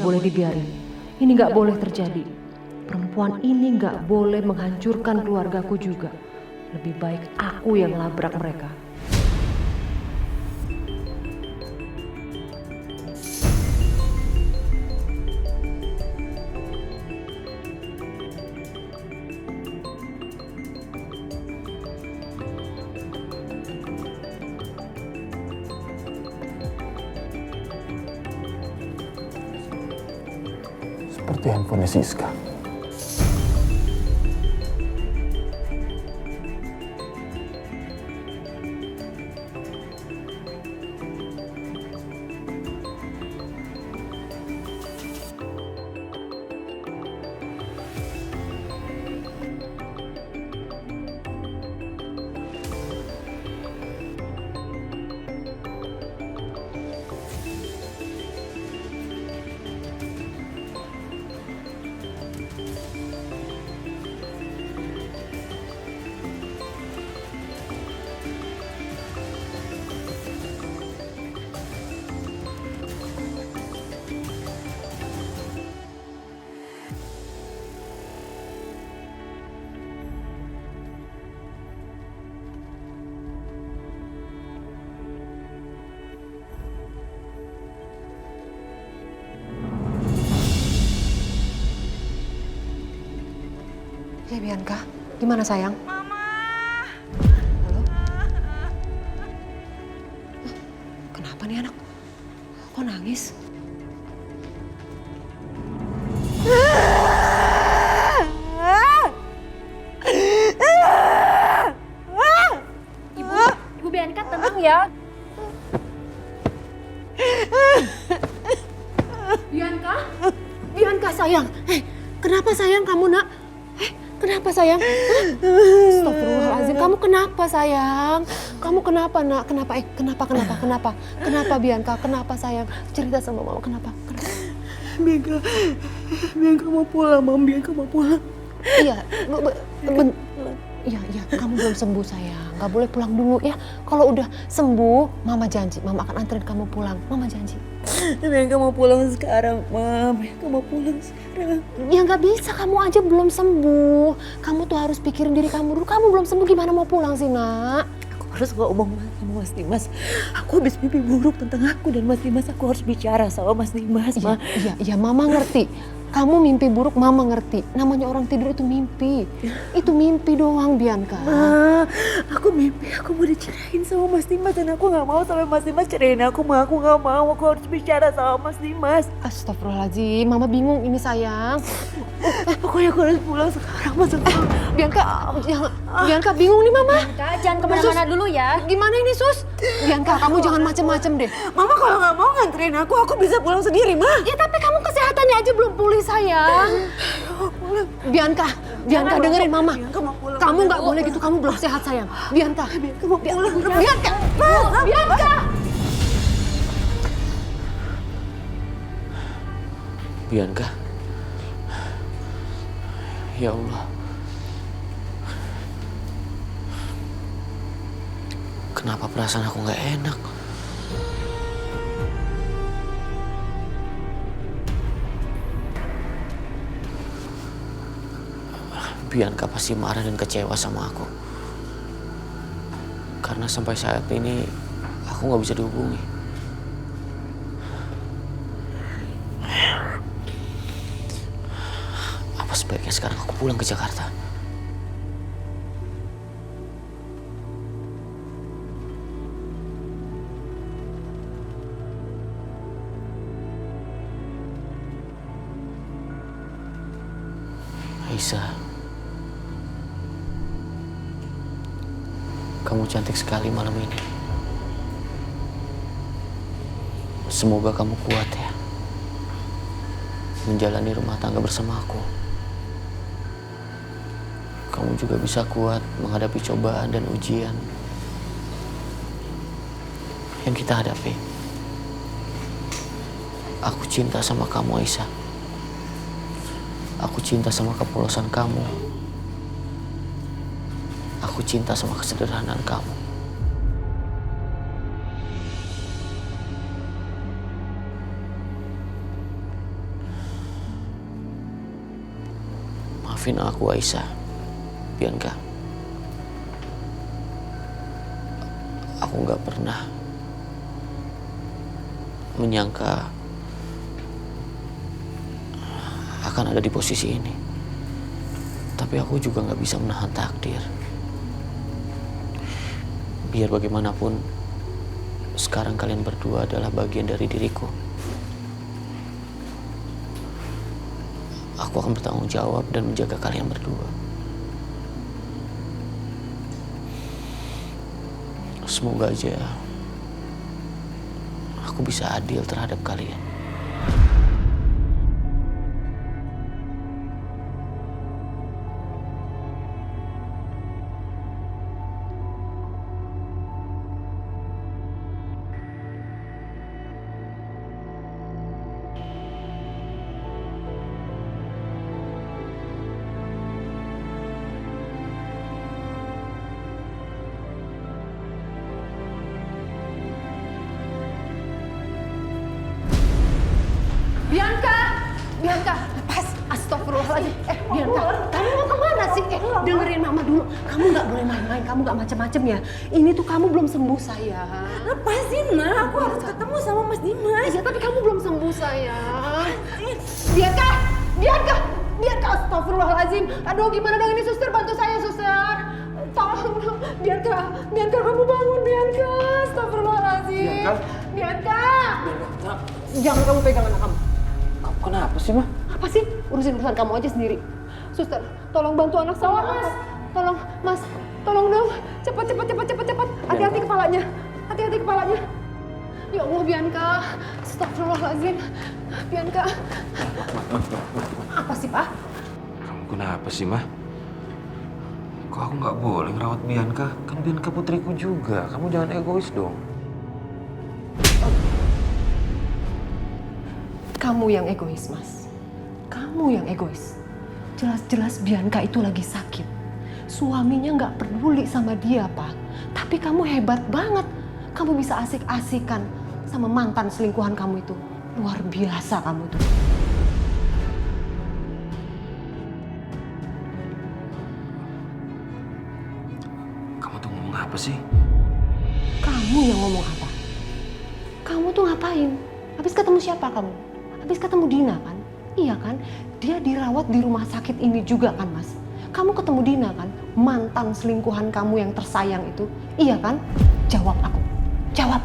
boleh dibiarin. Ini nggak boleh terjadi. Perempuan ini nggak boleh menghancurkan keluargaku juga. Lebih baik aku yang labrak mereka. Seperti handphonenya Siska. Ya Bianca, gimana sayang? Mama. Halo? Kenapa nih anak? Kok nangis? Ibu Bianca tenang ya. Bianca? Bianca sayang. Kenapa sayang kamu nak? Kenapa sayang? Astagfirullahaladzim, kamu kenapa sayang? Kamu kenapa nak? Kenapa? Kenapa Bianca? Kenapa sayang? Cerita sama mama, kenapa? Bianca mau pulang, Mam. Bianca mau pulang. Iya, iya, kamu belum sembuh sayang. Gak boleh pulang dulu ya. Kalau udah sembuh, mama janji, mama akan anterin kamu pulang. Mama janji. Bianca mau pulang sekarang, Mam. Bianca mau pulang sekarang. Ya nggak bisa, kamu aja belum sembuh. Kamu tuh harus pikirin diri kamu dulu. Kamu belum sembuh, gimana mau pulang sih nak? Aku harus ngomong sama Mas Dimas. Aku habis mimpi buruk tentang aku dan Mas Dimas. Aku harus bicara sama Mas Dimas, Ma. Iya, mama ngerti. Kamu mimpi buruk, mama ngerti. Namanya orang tidur itu mimpi. Itu mimpi doang, Bianca. Ma, aku mimpi aku mau dicerain sama Mas Dimas dan aku nggak mau sampai Mas Dimas cerain aku, Ma. Aku nggak mau. Aku harus bicara sama Mas Dimas. Astagfirullahaladzim, mama bingung ini sayang. Pokoknya aku harus pulang sekarang, Mas. Bianca bingung nih mama. Bianca, jangan kemana-mana dulu ya. Gimana ini sus? Bianca, kamu jangan macem-macem deh. Mama kalau nggak mau nganterin aku bisa pulang sendiri, Ma. Ya tapi kamu kesehatannya aja belum pulih sayang. Bianca dengerin mama. Kamu nggak boleh gitu, kamu belum sehat sayang. Bianca. Bianca. Ya Allah. Kenapa perasaan aku nggak enak? Bianca pasti marah dan kecewa sama aku. Karena sampai saat ini aku nggak bisa dihubungi. Apa sebaiknya sekarang aku pulang ke Jakarta? Aisyah, kamu cantik sekali malam ini. Semoga kamu kuat ya, menjalani rumah tangga bersama aku. Kamu juga bisa kuat menghadapi cobaan dan ujian yang kita hadapi. Aku cinta sama kamu, Aisyah. Aku cinta sama kepolosan kamu. Aku cinta sama kesederhanaan kamu. Maafin aku, Aisyah. Bianca. Aku nggak pernah menyangka akan ada di posisi ini. Tapi aku juga nggak bisa menahan takdir. Biar bagaimanapun, sekarang kalian berdua adalah bagian dari diriku. Aku akan bertanggung jawab dan menjaga kalian berdua. Semoga aja aku bisa adil terhadap kalian. Bianca, lepas. Astagfirullahaladzim. Bianca, kamu mau kemana sih? Dengerin mama dulu. Kamu nggak boleh main-main, kamu nggak macem-macem ya. Ini tuh kamu belum sembuh, sayang. Lepasin, Ma. Aku harus ketemu sama Mas Dimas. Ya, tapi kamu belum sembuh, sayang. Bianca, astagfirullahaladzim. Aduh, gimana dong ini, suster? Bantu saya, suster. Tolong dong. Bianca, kamu bangun, Bianca. Astagfirullahaladzim. Bianca. Jangan kamu pegang anak kamu. Kamu kenapa sih, Ma? Apa sih? Urusin urusan kamu aja sendiri. Suster, tolong bantu anak saya. Mas. Tolong, Mas. Tolong dong. Cepat. Hati-hati kepalanya. Ya Allah, Bianca. Astagfirullahaladzim. Bianca. Apa sih, Pak? Kamu kenapa sih, Ma? Kok aku nggak boleh ngerawat Bianca? Kan Bianca putriku juga. Kamu jangan egois dong. Kamu yang egois, Mas. Kamu yang egois. Jelas-jelas Bianca itu lagi sakit. Suaminya nggak peduli sama dia, Pak. Tapi kamu hebat banget. Kamu bisa asik-asikan sama mantan selingkuhan kamu itu. Luar biasa kamu tuh. Kamu tuh ngomong apa sih? Kamu yang ngomong apa? Kamu tuh ngapain? Habis ketemu siapa kamu? Habis ketemu Dina kan? Iya kan? Dia dirawat di rumah sakit ini juga kan, Mas? Kamu ketemu Dina kan? Mantan selingkuhan kamu yang tersayang itu. Iya kan? Jawab aku. Jawab.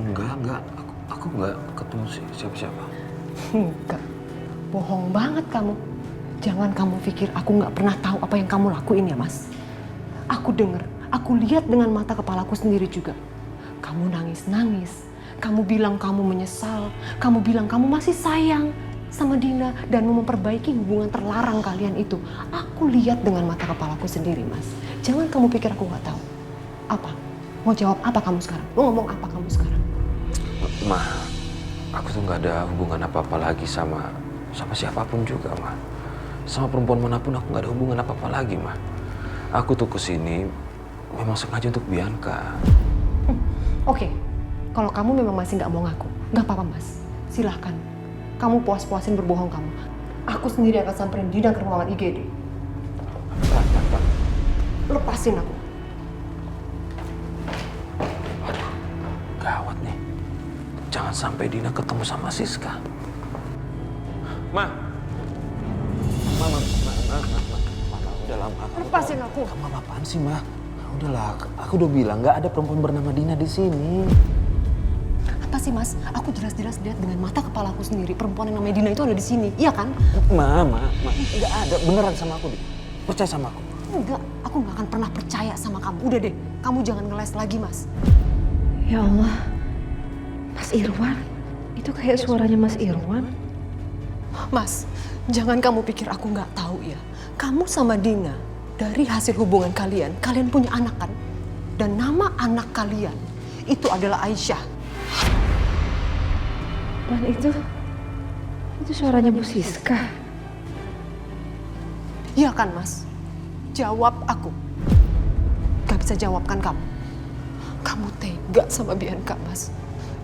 Enggak. Aku nggak ketemu siapa-siapa. Enggak. Bohong banget kamu. Jangan kamu pikir aku nggak pernah tahu apa yang kamu lakuin ya, Mas. Aku denger, aku lihat dengan mata kepalaku sendiri juga. Kamu nangis-nangis. Kamu bilang kamu menyesal, kamu bilang kamu masih sayang sama Dina dan mau memperbaiki hubungan terlarang kalian itu. Aku lihat dengan mata kepalaku sendiri, Mas. Jangan kamu pikir aku nggak tahu. Apa? Mau jawab apa kamu sekarang? Mau ngomong apa kamu sekarang? Ma, aku tuh nggak ada hubungan apa-apa lagi sama siapapun juga, Ma. Sama perempuan manapun aku nggak ada hubungan apa-apa lagi, Ma. Aku tuh kesini memang sengaja untuk Bianca. Oke. Kalau kamu memang masih nggak mau ngaku, nggak apa-apa, Mas. Silahkan. Kamu puas-puasin berbohong kamu. Aku sendiri akan samperin Dina ke ruangan IGD. Pak. Lepasin aku. Waduh, gawat nih. Jangan sampai Dina ketemu sama Siska. Ma, udah lama. Lepasin aku. Kamu apaan sih, Ma? Udahlah, aku udah bilang nggak ada perempuan bernama Dina di sini. Apa sih, Mas? Aku jelas-jelas lihat dengan mata kepalaku sendiri perempuan yang namanya Dina itu ada di sini, iya kan? Ma, nggak ada, beneran sama aku, Di. Percaya sama aku. Enggak, aku nggak akan pernah percaya sama kamu. Udah deh, kamu jangan ngeles lagi, Mas. Ya Allah. Mas Irwan. Itu kayak suaranya Mas Irwan. Mas, jangan kamu pikir aku nggak tahu ya. Kamu sama Dina, dari hasil hubungan kalian punya anak kan? Dan nama anak kalian itu adalah Aisyah. Dan itu suaranya Bu Siska. Iya kan, Mas? Jawab aku. Gak bisa jawab kan kamu? Kamu tega sama Bianca, Mas.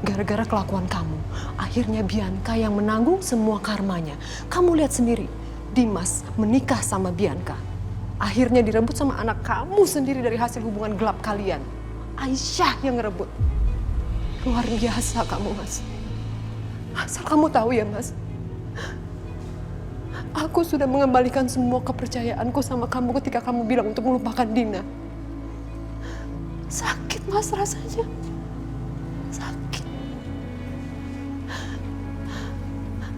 Gara-gara kelakuan kamu, akhirnya Bianca yang menanggung semua karmanya. Kamu lihat sendiri, Dimas menikah sama Bianca. Akhirnya direbut sama anak kamu sendiri dari hasil hubungan gelap kalian. Aisyah yang ngerebut. Luar biasa kamu, Mas. Asal kamu tahu ya, Mas. Aku sudah mengembalikan semua kepercayaanku sama kamu ketika kamu bilang untuk melupakan Dina. Sakit, Mas, rasanya. Sakit.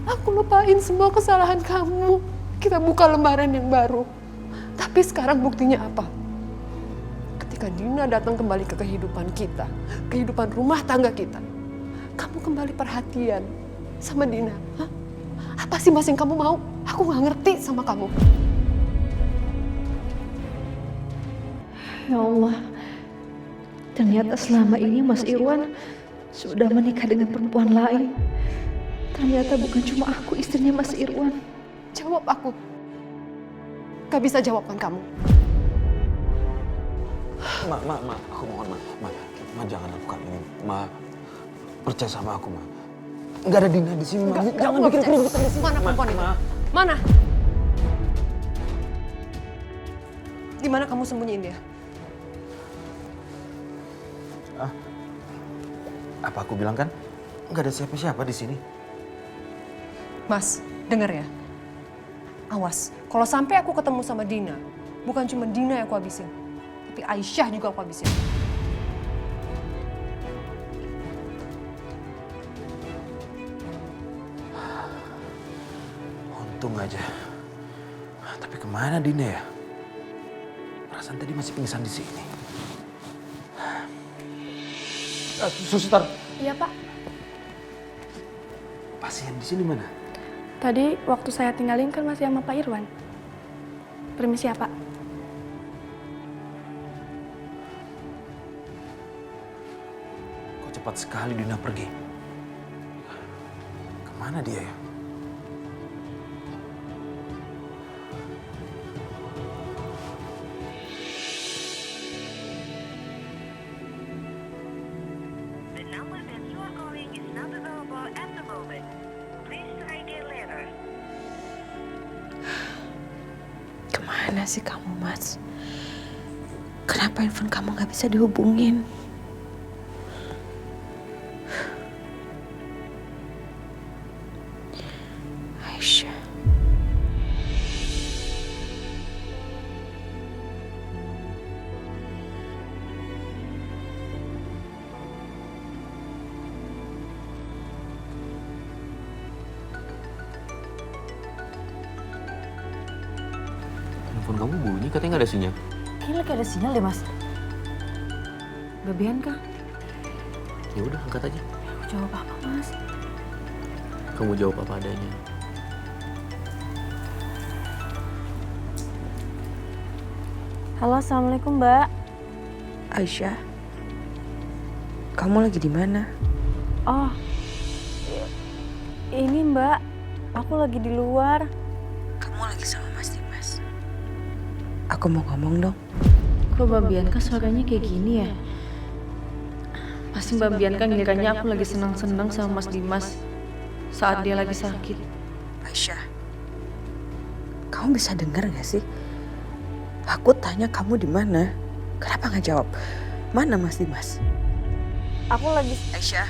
Aku lupain semua kesalahan kamu. Kita buka lembaran yang baru. Tapi sekarang buktinya apa? Ketika Dina datang kembali ke kehidupan kita, kehidupan rumah tangga kita, kamu kembali perhatian sama Dina. Hah? Apa sih, Mas, yang kamu mau? Aku gak ngerti sama kamu. Ya Allah, ternyata selama ini Mas Irwan sudah menikah dengan perempuan lain. Ternyata bukan cuma aku istrinya Mas Irwan. Jawab aku. Gak bisa jawabkan kamu. Ma, aku mohon, Ma, jangan lakukan ini. Ma, percaya sama aku, Ma. Nggak ada Dina di sini, Ma. Jangan bikin ribut di sini. Mana perempuan itu? Mana? Di mana kamu sembunyiin dia? Apa aku bilang kan? Nggak ada siapa-siapa di sini. Mas, denger ya. Awas, kalau sampai aku ketemu sama Dina, bukan cuma Dina yang aku habisin, tapi Aisyah juga aku habisin. Untung aja. Tapi kemana Dina ya? Perasaan tadi masih pingsan di sini. Suster. Iya, Pak. Pasien di sini mana? Tadi waktu saya tinggalin kan masih sama Pak Irwan. Permisi ya, Pak. Kok cepat sekali Dina pergi? Kemana dia ya? The number that you are calling is not available at the moment. Please try again later. Kemana sih kamu, Mas? Kenapa handphone kamu nggak bisa dihubungin? Aisyah. Telepon kamu bunyi, katanya nggak ada sinyal. Kayaknya lagi ada sinyal deh, Mas. Mbak Bianca, Ya udah, angkat aja. aku jawab apa, Mas? Kamu jawab apa adanya. Halo, Assalamualaikum, Mbak. Aisyah, kamu lagi di mana? Oh, ini Mbak. Aku lagi di luar. Kamu lagi sama Mas Dimas. Aku mau ngomong dong. Kok Mbak Bianca suaranya kayak gini ya? Pasti Mbak Bianca ngiranya aku lagi senang-senang sama Mas Dimas saat dia lagi sakit. Aisyah, kamu bisa dengar gak sih? Aku tanya kamu di mana? Kenapa nggak jawab? Mana Mas Dimas? Aku lagi... Aisyah,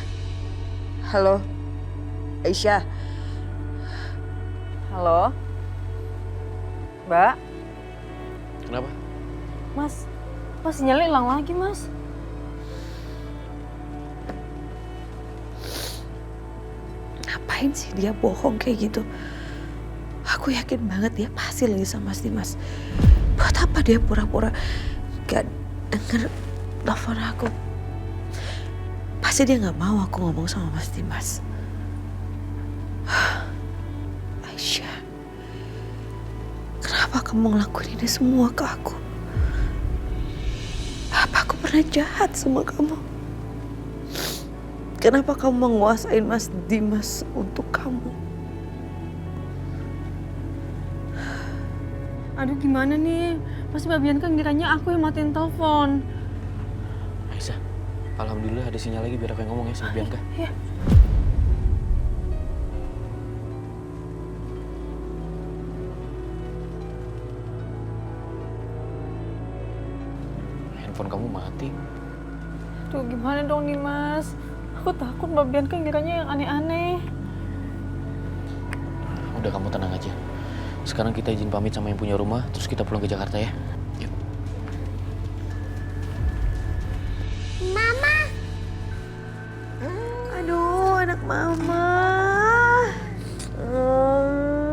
halo, Aisyah. Halo? Mbak? Kenapa? Mas sinyalnya hilang lagi, Mas. Ngapain sih dia bohong kayak gitu? Aku yakin banget dia pasti lagi sama Mas Dimas. Buat apa dia pura-pura gak denger telepon aku? Pasti dia gak mau aku ngomong sama Mas Dimas. Aisyah, kenapa kamu ngelakuin ini semua ke aku? Apa aku pernah jahat sama kamu? Kenapa kamu menguasai Mas Dimas untuk kamu? Aduh, gimana nih? Pasti Mbak Bianca ngiranya aku yang matiin telepon. Aisyah, alhamdulillah ada sinyal lagi, biar aku yang ngomong ya sama Bianca. Iya. handphone kamu mati. Tuh gimana dong nih Mas? Aku takut Mbak Bianca ngiranya yang aneh-aneh. Udah, kamu tenang aja. Sekarang kita izin pamit sama yang punya rumah, terus kita pulang ke Jakarta ya. Yuk. Mama. Aduh, anak mama.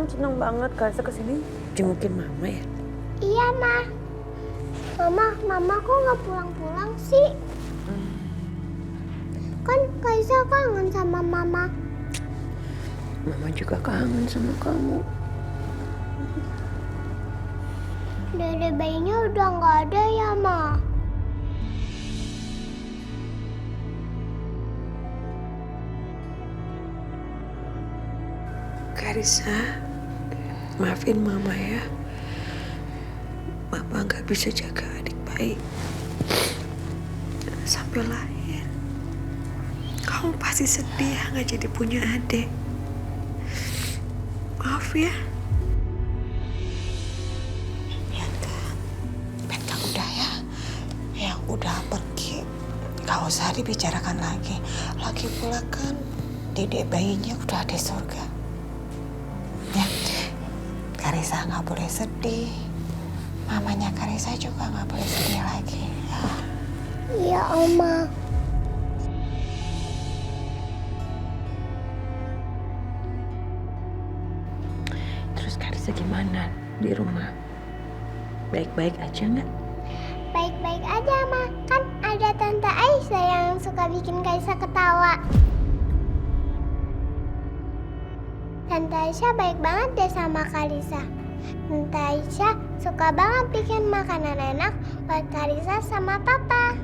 Senang banget Kaisa kesini jengukin mama ya. Iya, Ma. Mama kok nggak pulang-pulang sih? Kan Kaisa kangen sama Mama. Mama juga kangen sama kamu. Dede bayinya udah nggak ada ya, Ma? Karissa, maafin mama ya. Mama nggak bisa jaga adik baik sampai lahir. Kamu pasti sedih nggak jadi punya adik. Maaf ya. Bianca udah ya. Yang udah pergi gak usah dibicarakan lagi. Lagi pula kan dedek bayinya udah di surga. Ya, Karissa gak boleh sedih. Mamanya Karissa juga gak boleh sedih lagi. Ya. Iya, Oma. Terus Karissa gimana di rumah? Baik-baik aja nggak? Baik-baik aja, Ma. Kan ada Tante Aisyah yang suka bikin Kaisa ketawa. Tante Aisyah baik banget deh sama Karissa. Tante Aisyah suka banget bikin makanan enak buat Karissa sama Papa.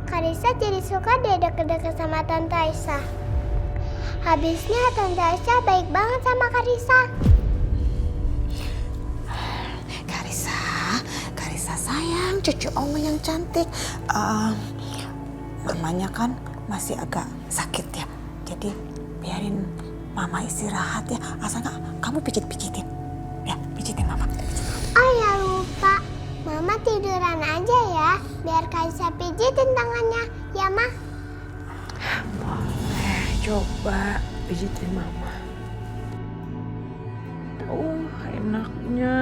Karissa jadi suka deh deket-deket sama Tante Aisyah. Habisnya Tante Aisyah baik banget sama Karissa. Karissa sayang, cucu oma yang cantik. Mamanya kan masih agak sakit ya. Jadi biarin mama istirahat ya. Asal nggak kamu pijit-pijitin. Ya, pijitin mama. Oh ya lupa, Mama tiduran aja ya, biar Kaisa pijitin tangannya, ya Ma? Boleh, coba pijitin mama. Enaknya.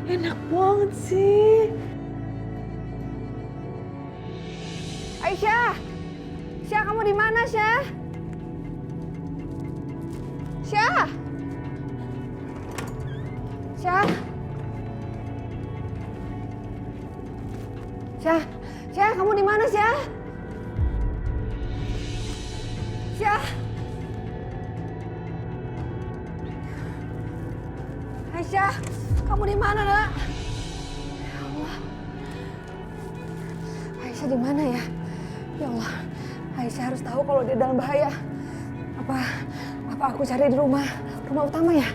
Enak banget sih. Aisyah! Syah, kamu di mana, Syah? Syah! Syah! Syah! Syah, kamu di mana, Syah? Syah! Aisyah, kamu di mana, Nak? Ya Allah. Aisyah di mana ya? Ya Allah, Aisyah harus tahu kalau dia dalam bahaya. Apa aku cari di rumah utama ya?